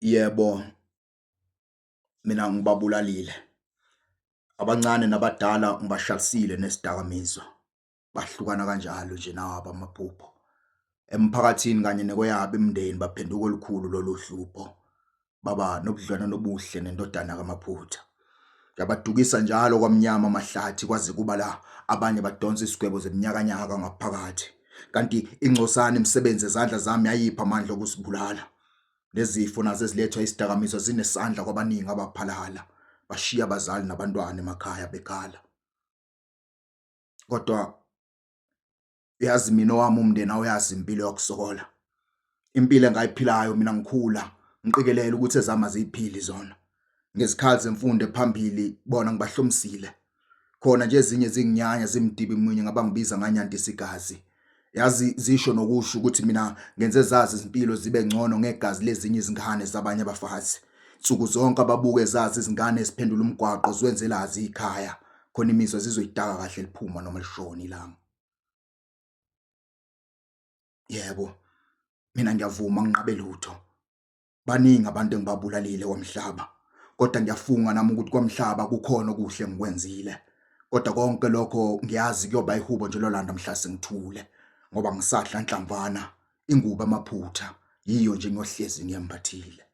Yebo, mina ngibabulalile. Abancane nabadala ngibashayisile nesidakamizwa. Bahlukana kanjalo nje nawabo amaphupho. Emphakathini kanye nekweyabo imindeni baphenduka olukhulu lolu hlupho. Baba nobudlelwano obuhle nendodana kaMaphutha. Yabadukisa njalo kwamnyama amahlathi kwaze kuba la abanye badonsa isigwebo zeminyakanyaka ngaphakathi. Kanti ingcosana imisebenzi ezandla zami yayipha amandla okusibulala. Lezifo nazo ezilethwa isidakamizwa zinesandla kwabaningi abaphalala. Bashiya abazali nabantwana emakhaya bekhala. Kodwa yazi mina owami umndeni awuyazi impilo yokusokola. Impilo engayiphilayo mina ngikhula ngiqikelela ukuthi ezama ziphili zona. Ngesikhathi zemfundo ephambili bona ngibahlomisile. Khona nje ezinye zinginyanya zimdibi munye ngabangibiza nganyanda isigazi. Yazi zisho nokusho ukuthi mina ngenze zazi izimpilo zibe ngcono ngegazi lezinye izingane zabanye abafazi. Insuku zonke ababuke zazi izingane eziphendula umgwaqo ziwenzelazi ikhaya. Khona imizwa zizoyidaka kahle liphuma noma lishona ilanga. Yebo, mina ngiyavuma nginqabe lutho. Baningi abantu engibabulalile kwamhlaba. Kodwa ngiyafunga nami ukuthi kwamhlaba kukhona okuhle ngikwenzile. Kodwa konke lokho ngiyazi kuyoba ihubo nje lolanda mhla sengithule ngoba ngisahla nhlamvana ingubo amaphutha yiyo nje ngiyohlezi ngiyambathile.